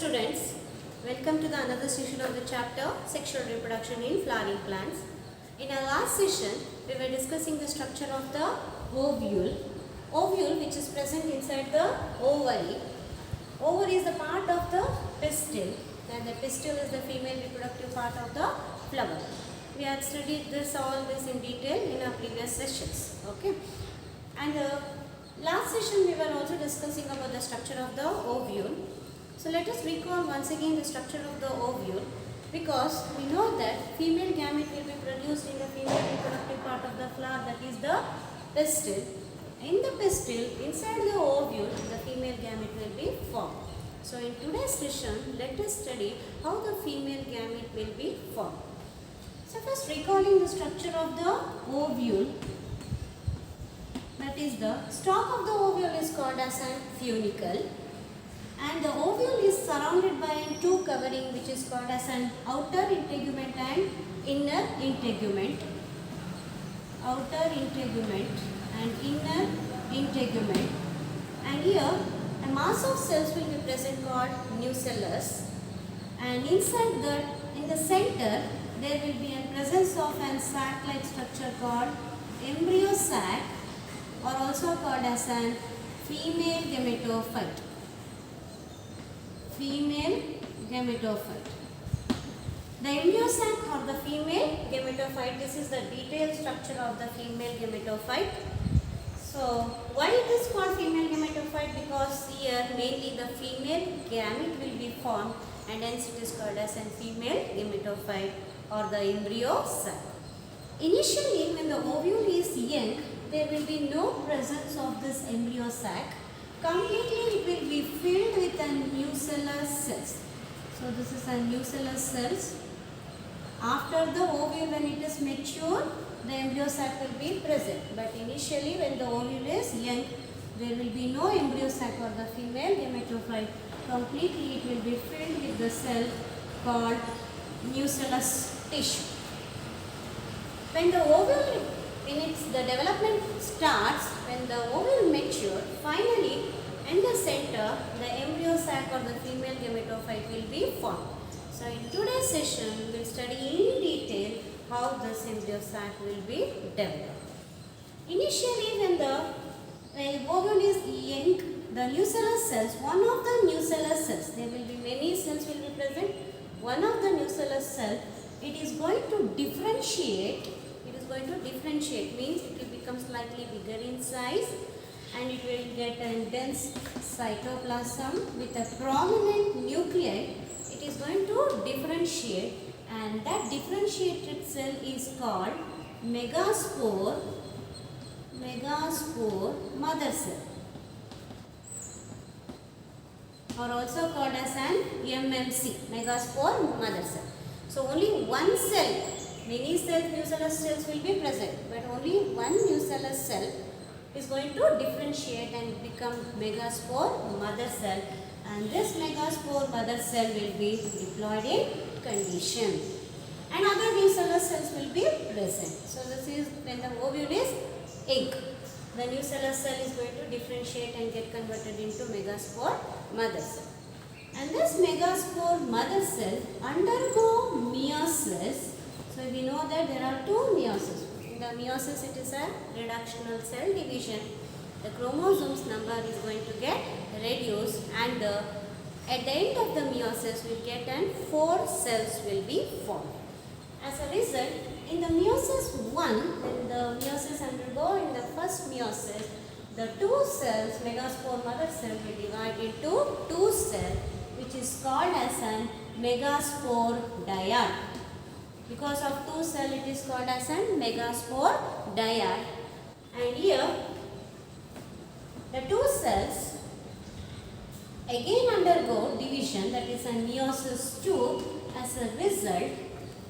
students, welcome to the another session of the chapter Sexual Reproduction in Flowering Plants. In our last session, we were discussing the structure of the ovule. Ovule which is present inside the ovary. Ovary is the part of the pistil and the pistil is the female reproductive part of the flower. We had studied all this in detail in our previous sessions. Okay. And last session we were also discussing about the structure of the ovule. So let us recall once again the structure of the ovule, because we know that female gamete will be produced in the female reproductive part of the flower, that is the pistil. In the pistil, inside the ovule, the female gamete will be formed. So in today's session, let us study how the female gamete will be formed. So first, recalling the structure of the ovule, that is the stalk of the ovule is called as an funicle, and the ovule is surrounded by two covering which is called as an outer integument and inner integument. Outer integument and inner integument, and here a mass of cells will be present called nucellus, and inside that, in the center, there will be a presence of an sac-like structure called embryo sac, or also called as an female gametophyte. Female gametophyte. The embryo sac or the female gametophyte, this is the detailed structure of the female gametophyte. So, why it is called female gametophyte? Because here mainly the female gamete will be formed, and hence it is called as a female gametophyte or the embryo sac. Initially, when the ovule is young, there will be no presence of this embryo sac. Completely it will be filled with a nucellus cells. So this is a nucellus cells. After the ovule, when it is mature, the embryo sac will be present. But initially when the ovule is young, there will be no embryo sac or the female gametophyte. Completely it will be filled with the cell called nucellus tissue. When the ovule the development starts, when the ovule mature, finally in the center, the embryo sac or the female gametophyte will be formed. So in today's session, we will study in detail how this embryo sac will be developed. Initially, when the ovule is young, the nucellus cells, one of the nucellus cells, there will be many cells will be present. One of the nucellus cells, it is going to differentiate. Means it will become slightly bigger in size, and it will get a dense cytoplasm with a prominent nuclei. It is going to differentiate, and that differentiated cell is called megaspore mother cell, or also called as an MMC, megaspore mother cell. So only one cell. Many cells, nucellus cells will be present, but only one nucellus cell is going to differentiate and become megaspore mother cell, and this megaspore mother cell will be diploid in condition, and other nucellus cells will be present. So this is when the ovule is egg. The nucellus cell is going to differentiate and get converted into megaspore mother cell. And this megaspore mother cell undergo meiosis. So we know that there are two meiosis. In the meiosis, it is a reductional cell division. The chromosomes number is going to get reduced, and at the end of the meiosis, we get 4 cells will be formed. As a result, in the meiosis 1, when the meiosis undergo in the first meiosis, the 2 cells, megaspore mother cell, will divide into 2 cells, which is called as an megaspore dyad. Because of 2 cells, it is called as a megaspore dyad. And here, the 2 cells again undergo division, that is a meiosis 2. As a result,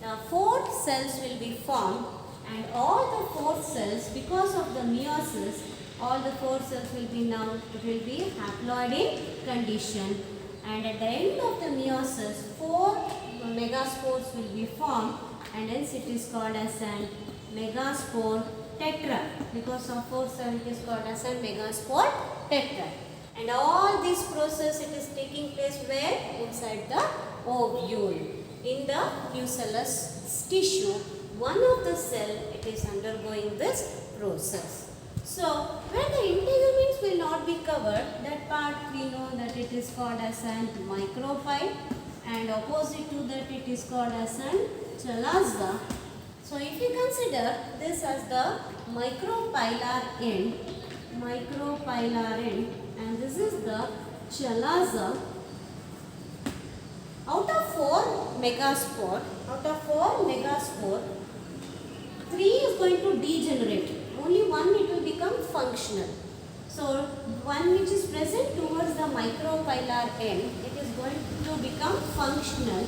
the 4 cells will be formed, and all the 4 cells, because of the meiosis, all the 4 cells will be haploid in condition, and at the end of the meiosis, 4 megaspores will be formed, and hence it is called as an megaspore tetrad. Because of 4 cells, it is called as a megaspore tetrad. And all this process it is taking place where? Inside the ovule. In the nucellus tissue, one of the cell it is undergoing this process. So, where the integuments will not be covered, that part we know that it is called as an micropyle, and opposite to that it is called as an chalaza. So, if you consider this as the micropylar end, and this is the chalaza. Out of 4 megaspore, 3 is going to degenerate. Only one it will become functional. So, one which is present towards the micropylar end, it is going to become functional,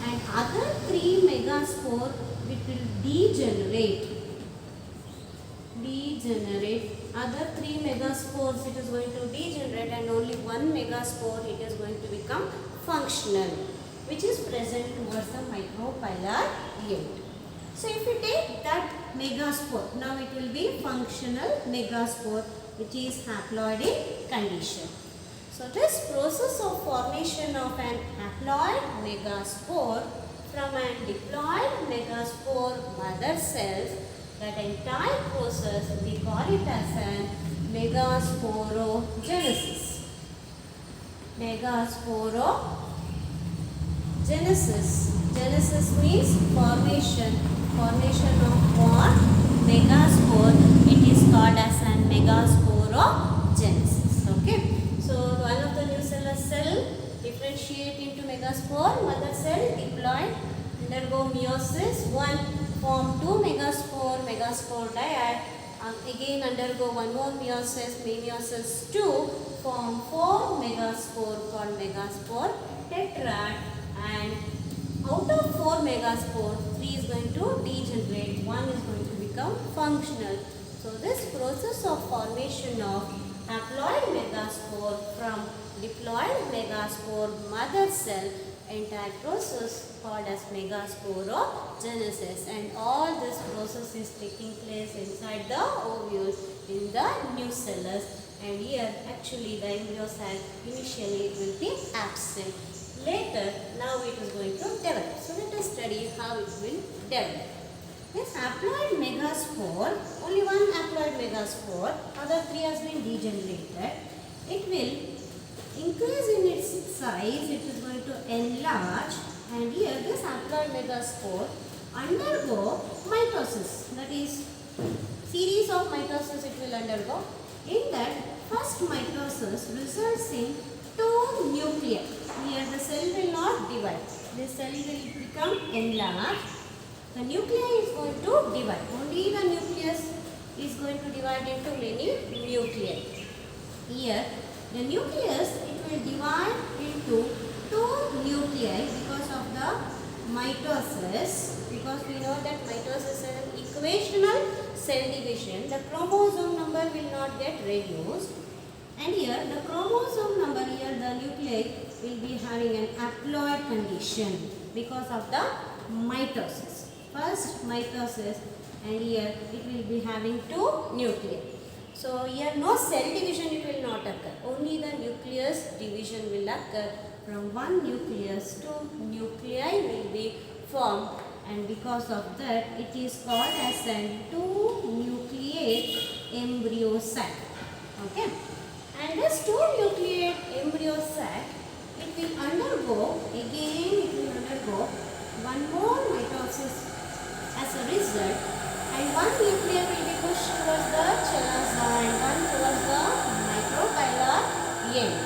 and other 3 megaspore it will degenerate. Other 3 megaspores it is going to degenerate, and only 1 megaspore it is going to become functional, which is present towards the micropylar end. So, if you take that megaspore, now it will be functional megaspore, which is haploid in condition. So, this process of formation of an haploid megaspore from an diploid megaspore mother cells, that entire process we call it as an megasporogenesis. Genesis means formation of what? Megaspore. It is called as an megasporogenesis. Okay. So, one of the nucellus cell differentiate into megaspore, mother cell, diploid, undergo meiosis, 1 form 2 megaspore dyad, again undergo one more meiosis 2, form 4 megaspore called megaspore tetrad, and out of 4 megaspore, 3 is going to degenerate, 1 is going to become functional. So, this process of formation of haploid megaspore from diploid megaspore mother cell, entire process called as megasporogenesis, and all this process is taking place inside the ovule in the nucellus, and here actually the embryo sac initially it will be absent. Later, now it is going to develop. So, let us study how it will develop. This haploid megaspore, only one haploid megaspore, other 3 has been degenerated. It will increase in its size, it is going to enlarge, and here this haploid megaspore undergo mitosis, that is series of mitosis it will undergo. In that first mitosis results in 2 nuclei. Here the cell will not divide, the cell will become enlarged. The nuclei is going to divide, only the nucleus is going to divide into many nuclei. Here the nucleus it will divide into 2 nuclei because of the mitosis, because we know that mitosis is an equational cell division. The chromosome number will not get reduced, and here the chromosome number, here the nuclei will be having an haploid condition because of the mitosis. First mitosis, and here it will be having 2 nuclei. So, here no cell division it will not occur, only the nucleus division will occur. From one nucleus, 2 nuclei will be formed, and because of that it is called as a 2-nucleate embryo sac. Okay. And this 2-nucleate embryo sac, it will undergo, one more mitosis as a result, and one nuclei will be pushed towards the chalaza and one towards the micropylar end.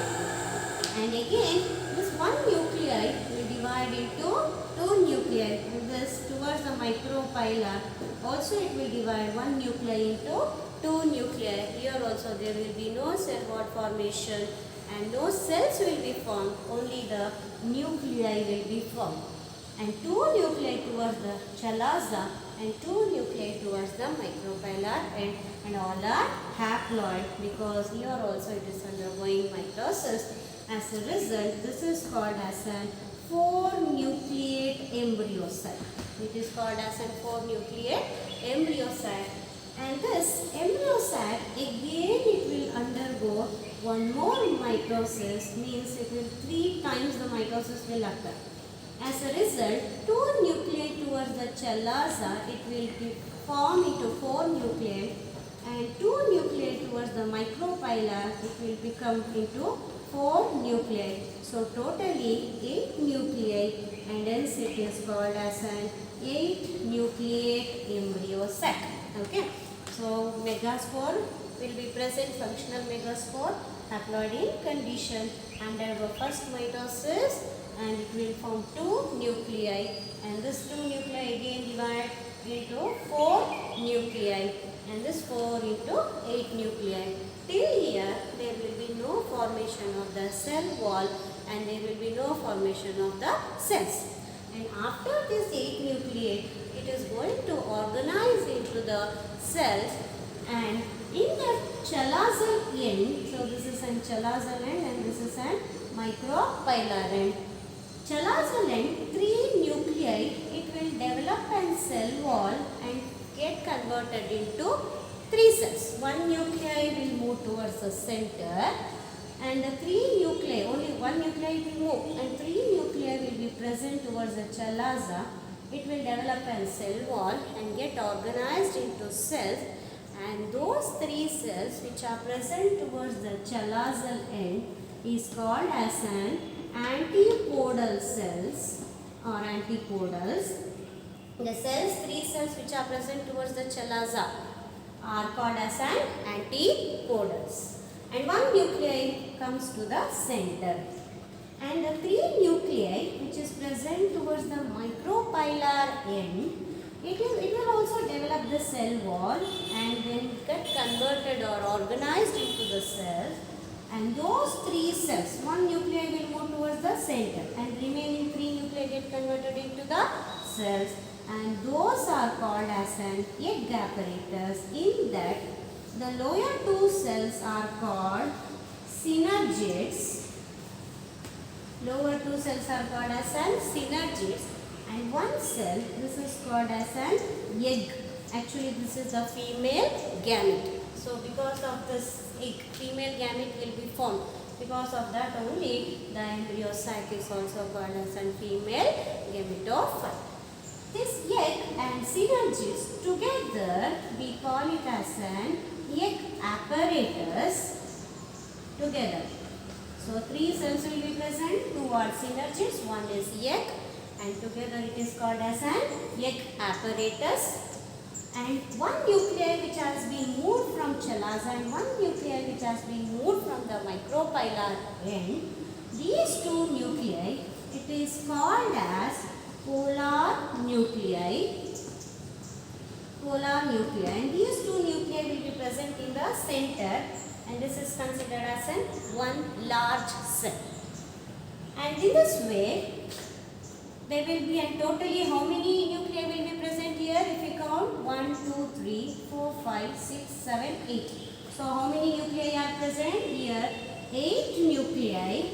And again, this one nuclei will divide into 2 nuclei, and this towards the micropylar also it will divide 1 nuclei into 2 nuclei. Here also there will be no cell wall formation and no cells will be formed, only the nuclei will be formed. And 2 nuclei towards the chalaza and 2 nuclei towards the micropylar end, and all are haploid because here also it is undergoing mitosis. As a result, this is called as a 4-nucleate embryo sac. It is called as a 4-nucleate embryo sac, And this embryo sac again it will undergo one more mitosis, means it will 3 times the mitosis will occur. As a result, 2 nuclei towards the chalaza, it will be formed into 4 nuclei, and 2 nuclei towards the micropylar, it will become into 4 nuclei. So totally 8 nuclei, and hence it is called as an 8 nucleate embryo sac. Okay. So megaspore will be present, functional megaspore, haploid in condition, undergo first mitosis, and it will form 2 nuclei, and this 2 nuclei again divide into 4 nuclei, and this 4 into 8 nuclei. Till here there will be no formation of the cell wall, and there will be no formation of the cells. And after this 8 nuclei, it is going to organize into the cells, and in the chalazal end, so this is an chalazal end and this is an micropylar end. Chalazal end, 3 nuclei, it will develop an cell wall and get converted into 3 cells. 1 nuclei will move towards the center, and the 3 nuclei, only 1 nuclei will move, and 3 nuclei will be present towards the chalaza. It will develop a cell wall and get organized into cells, and those 3 cells which are present towards the chalazal end is called as an antipodal cells or antipodals. The cells, 3 cells which are present towards the chalaza are called as an antipodals. And 1 nuclei comes to the center. And the 3 nuclei which is present towards the micropylar end, it will also develop the cell wall and then get converted or organized into the cells. And those 3 cells, 1 nuclei will move towards the center, and remaining 3 nuclei get converted into the cells, and those are called as an egg apparatus. In that, the lower 2 cells are called synergids. Lower 2 cells are called as an synergids, and 1 cell, this is called as an egg. Actually, this is a female gamete. So because of this egg, female gamete will be formed. Because of that only, the embryo sac is also called as a female gametophyte. This egg and synergids together, we call it as an egg apparatus together. So 3 cells will be present, 2 are synergids, 1 is egg, and together it is called as an egg apparatus. And 1 nuclei which has been moved from chalaza and 1 nuclei which has been moved from the micropylar end, these 2 nuclei, it is called as polar nuclei. Polar nuclei, and these 2 nuclei will be present in the center, and this is considered as an 1 large cell. And in this way, there will be, and totally how many nuclei will be present here? If we count 1, 2, 3, 4, 5, 6, 7, 8. So how many nuclei are present here? 8 nuclei.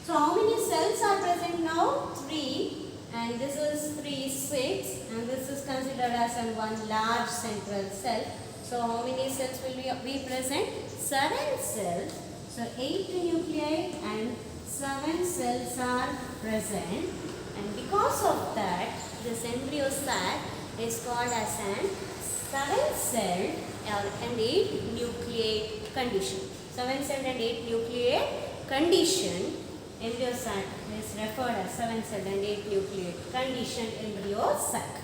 So how many cells are present now? 3, and this is 3, 6, and this is considered as an 1 large central cell. So how many cells will be present? 7 cells. So 8 nuclei and 7 cells are present, and because of that, this embryo sac is called as an 7-celled and 8 nucleate condition. 7-celled and 8 nucleate condition, embryo sac is referred as 7-celled and 8 nucleate condition embryo sac.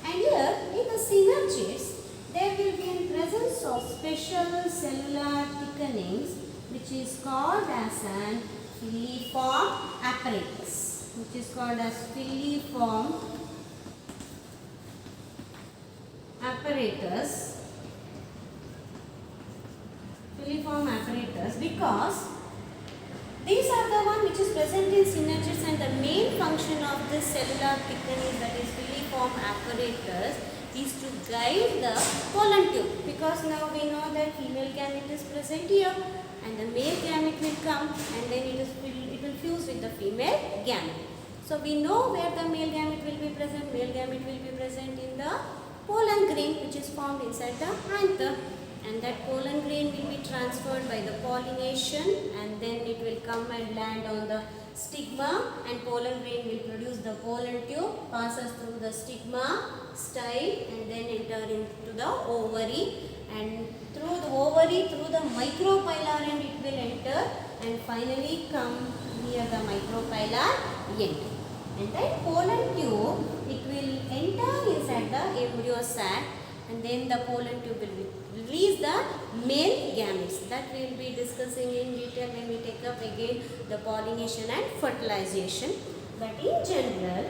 And here in the synergids, there will be in presence of special cellular thickenings which is called as an filiform apparatus, which is called as filiform apparatus. Filiform apparatus, because these are the one which is present in synergids, and the main function of this cellular thickening, that is filiform apparatus, is to guide the pollen tube, because now we know that female gamete is present here, and the male gamete will come, and then it will fuse with the female gamete. So we know where the male gamete will be present. Male gamete will be present in the pollen grain which is formed inside the anther, and that pollen grain will be transferred by the pollination, and then it will come and land on the stigma, and pollen grain will produce the pollen tube, passes through the stigma, style, and then enter into the ovary, and through the ovary, through the micropylar end it will enter, and finally come near the micropylar end. And that pollen tube, it will enter inside the embryo sac, and then the pollen tube will release the male gametes. That we will be discussing in detail when we take up again the pollination and fertilization. But in general,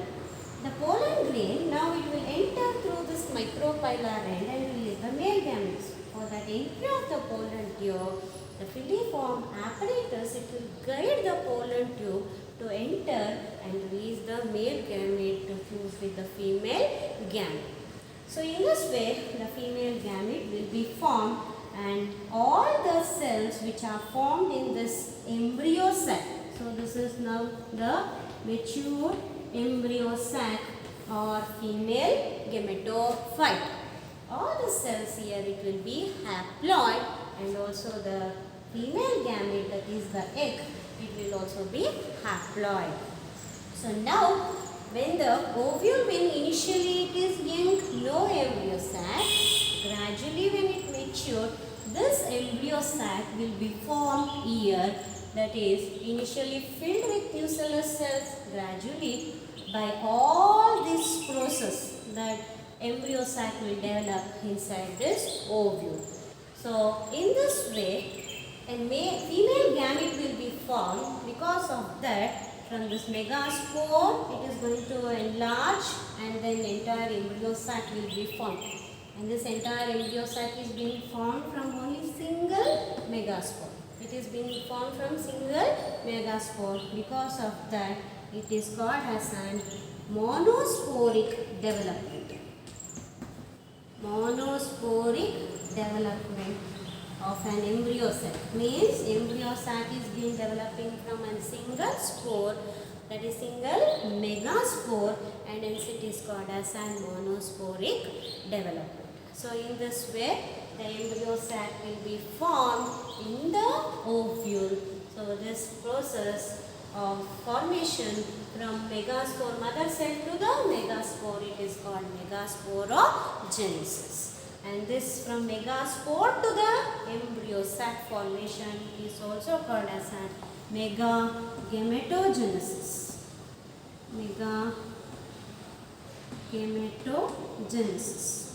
the pollen grain, now it will enter through this micropylar end and release the male gametes. For that entry of the pollen tube, the filiform apparatus, it will guide the pollen tube to enter and release the male gamete to fuse with the female gamete. So in this way, the female gamete will be formed, and all the cells which are formed in this embryo sac. So this is now the mature embryo sac or female gametophyte. All the cells here, it will be haploid, and also the female gamete, that is the egg, it will also be haploid. So now, when the ovule, when initially it is young, low embryo sac, gradually when it matures, this embryo sac will be formed here, that is initially filled with nucellus cells. Gradually, by all this process, that embryo sac will develop inside this ovule. So in this way, a female gamete will be formed. Because of that, from this megaspore, it is going to enlarge, and then entire embryo sac will be formed. And this entire embryo sac is being formed from only single megaspore. It is being formed from single megaspore. Because of that, it is called as an monosporic development. Monosporic development of an embryo sac means embryo sac is being developing from a single spore, that is single megaspore, and hence it is called as an monosporic development. So in this way, the embryo sac will be formed in the ovule. So this process of formation from megaspore mother cell to the megaspore, it is called megasporogenesis. And this from megaspore to the embryo sac formation is also called as a megagametogenesis. Megagametogenesis.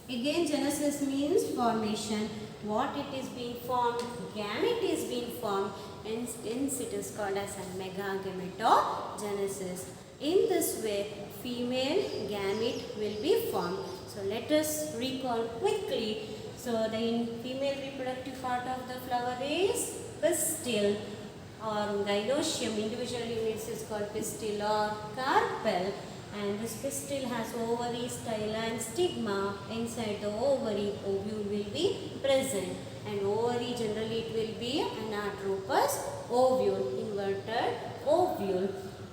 Again, genesis means formation. What it is being formed, gamete is being formed, and hence it is called as a megagametogenesis. In this way, female gamete will be formed. So let us recall quickly. So the female reproductive part of the flower is pistil or gynoecium. Individual units is called pistil or carpel. And this pistil has ovary, style and stigma. Inside the ovary, ovule will be present. And ovary, generally it will be an atropous ovule, inverted ovule.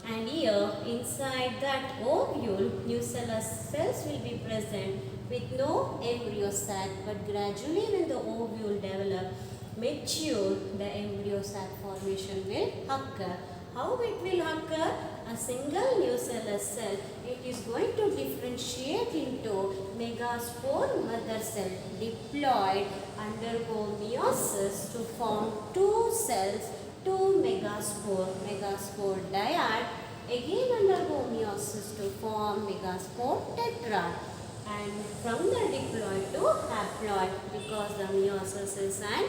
And here, inside that ovule, nucellus cells will be present with no embryo sac. But gradually when the ovule develop, mature, the embryo sac formation will occur. How it will occur? A single nucellus cell, it is going to differentiate into megaspore mother cell, diploid, undergo meiosis to form two cells, two megaspore, megaspore dyad, again undergo meiosis to form megaspore tetrad, and from the diploid to haploid, because the meiosis is an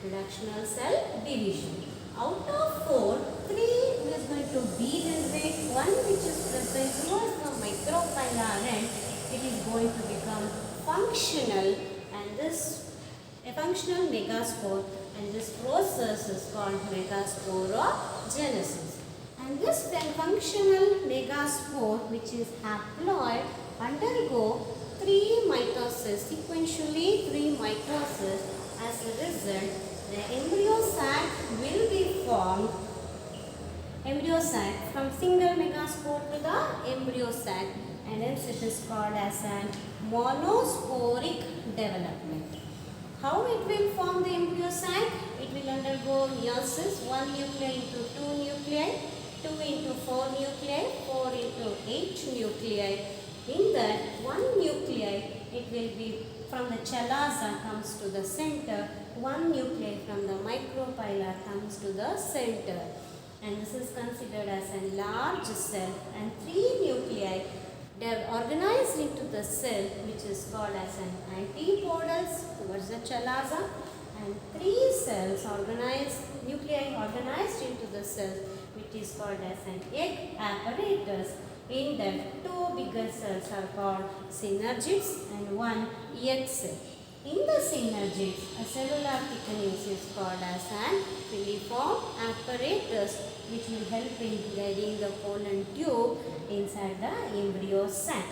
reductional cell division. Out of 4, 3 is going to be generate, one which is present towards the micropylar end, it is going to become functional, and this a functional megaspore, and this process is called megasporogenesis. And this functional megaspore, which is haploid, undergo 3 mitosis, sequentially 3 mitosis. As a result, the embryo sac will be formed, embryo sac from single megaspore to the embryo sac, and hence it is called as an monosporic development. How it will form the embryo sac? It will undergo meiosis, 1 nuclei into 2 nuclei, 2 into 4 nuclei, 4 into 8 nuclei. In that 1 nuclei, it will be from the chalaza comes to the center, 1 nuclei from the micropylar comes to the center. And this is considered as a large cell, and 3 nuclei they are organized into the cell which is called as an antipodals towards the chalaza, and 3 cells nuclei organized into the cells which is called as an egg apparatus. In that 2 bigger cells are called synergids and 1 egg cell. In the synergids, a cellular thickenings is called as an filiform apparatus which will help in guiding the pollen tube inside the embryo sac.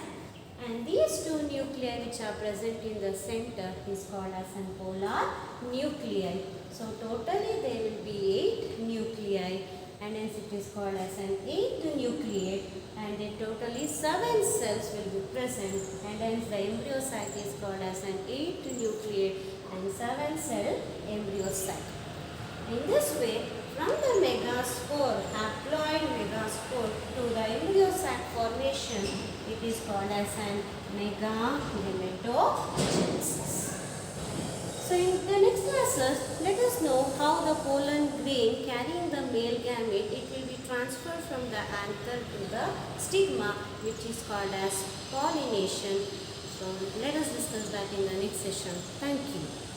And these 2 nuclei which are present in the center is called as an polar nuclei. So totally there will be 8 nuclei, and hence it is called as an 8 nucleate, and in totally 7 cells will be present, and hence the embryo sac is called as an 8 nucleate and 7 cell embryo sac. In this way, from the megaspore, haploid megaspore to the embryo sac formation, it is called as an megagametogenesis. So in the next classes, let us know how the pollen grain carrying the male gamete, it will be transferred from the anther to the stigma, which is called as pollination. So let us discuss that in the next session. Thank you.